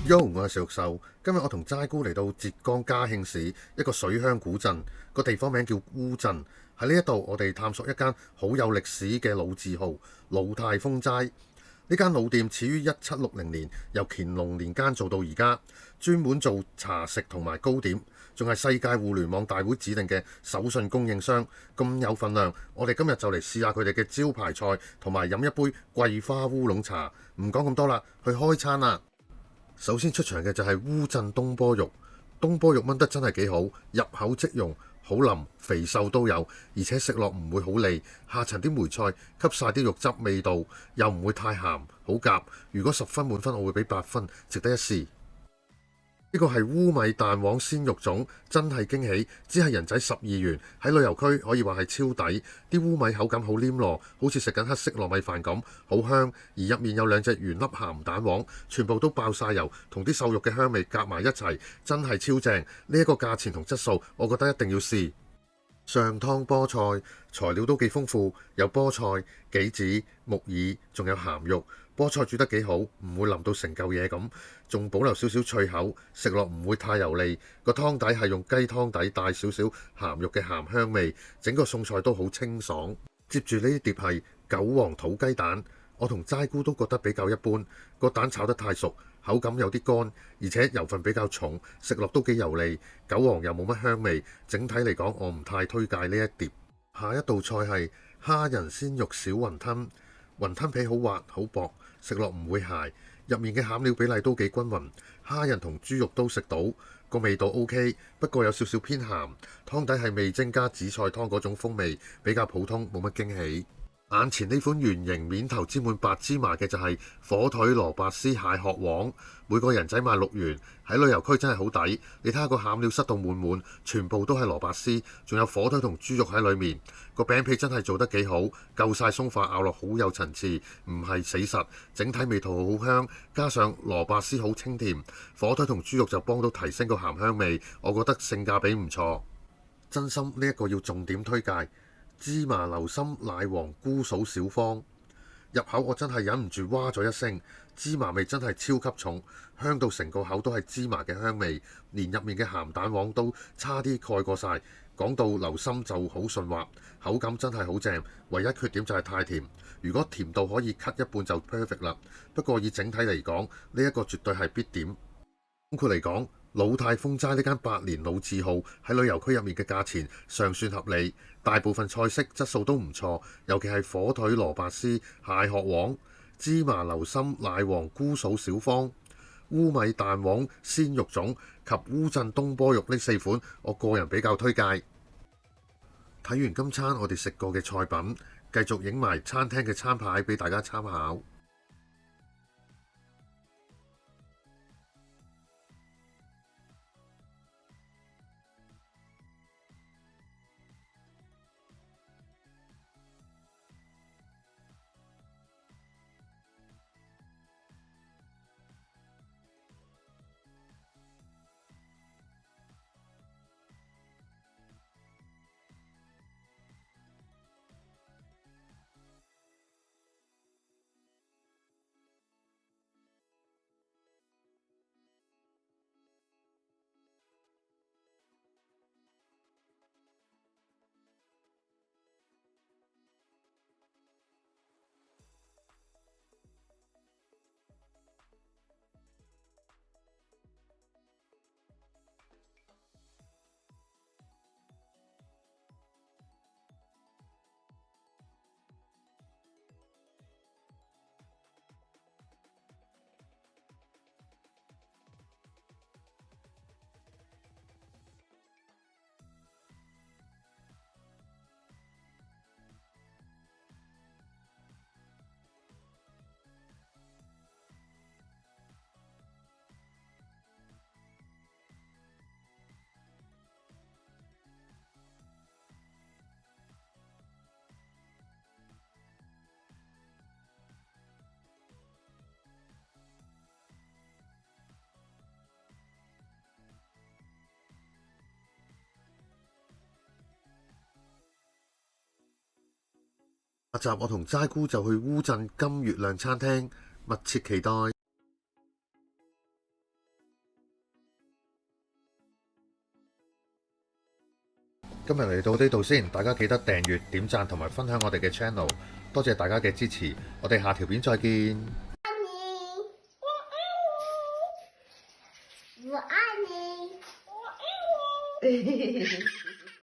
Yo，我係石玉秀。今日我同齋姑嚟到浙江嘉興市一個水鄉古鎮，個地方名叫烏鎮。喺呢一度，我哋探索一間好有歷史嘅老字號魯泰豐齋。呢間老店始於1760年，由乾隆年間做到而家，專門做茶食同埋糕點，仲係世界互聯網大會指定嘅手信供應商，咁有份量。我哋今日就嚟試下佢哋嘅招牌菜，同埋飲一杯桂花烏龍茶。唔講咁多啦，去開餐啦！首先出場嘅就係烏鎮東坡肉，東坡肉炆得真係幾好，入口即溶，好腍，肥瘦都有，而且食落唔會好膩，下層啲梅菜吸晒啲肉汁味道，又唔會太鹹，好夾。如果10分滿分，我會俾8分，值得一試。呢個係烏米蛋黃鮮肉粽，真係驚喜，只係人仔12元，喺旅遊區可以話係超抵。啲烏米口感好黏糯，好似食緊黑色糯米飯咁，好香。而入面有2隻圓粒鹹蛋黃，全部都爆晒油，同啲瘦肉嘅香味夾埋一齊，真係超正。呢一個價錢同質素，我覺得一定要試。上湯菠菜，材料都幾豐富，有菠菜、杞子、木耳，仲有鹹肉。菠菜煮得幾好，唔會腍到成嚿嘢咁，仲保留少少脆口，食落唔會太油膩。個湯底係用雞湯底帶少少鹹肉嘅鹹香味，整個餸菜都好清爽。接住呢碟係韭黃土雞蛋，我同齋姑都覺得比較一般，個蛋炒得太熟，口感有啲乾，而且油份比較重，食落都幾油膩。韭黃又冇乜香味，整體嚟講我唔太推介呢一碟。下一道菜係蝦仁鮮肉小雲吞，雲吞皮好滑好薄，食落唔會柴，入面嘅餡料比例都幾均勻，蝦仁同豬肉都食到，個味道 OK，不過有少少偏鹹，湯底係味精加紫菜湯嗰種風味，比較普通，冇乜驚喜。眼前呢款圓形面頭沾滿白芝麻嘅就係火腿蘿蔔絲蟹殼黃，每個人仔賣6元，喺旅遊區真係好抵。你睇下個餡料塞到滿滿，全部都係蘿蔔絲，仲有火腿同豬肉喺裡面。個餅皮真係做得幾好，夠晒鬆化，咬落好有層次，唔係死實，整體味道好香，加上蘿蔔絲好清甜，火腿同豬肉就幫到提升個鹹香味，我覺得性價比唔錯。真心呢一個要重點推介。芝麻流心奶黃菇嫂小方，入口我真係忍唔住哇咗一聲，芝麻味真係超級重，香到成個口都係芝麻嘅香味，連入面嘅鹹蛋黃都差啲蓋過晒。講到流心就好順滑，口感真係好正，唯一缺點就係太甜，如果甜度可以 cut 一半就 perfect 啦。不過以整體嚟講，呢一個絕對係必點。總括嚟講，魯泰豐齋呢間百年老字號喺旅遊區入面嘅價錢尚算合理，大部分菜式質素都唔錯，尤其係火腿蘿蔔絲蟹殼黃、芝麻流心奶黃菇嫂小方、烏米蛋黃鮮肉粽及烏鎮東坡肉呢4款，我個人比較推介。睇完今餐我哋食過嘅菜品，繼續影埋餐廳嘅餐牌俾大家參考。下集我同齋姑就去烏鎮金月亮餐廳，密切期待。今日嚟到呢度先，大家記得訂閱、點讚同埋分享我哋嘅 channel，多謝大家嘅支持，我哋下條片再見。我愛你，我愛你，我愛你。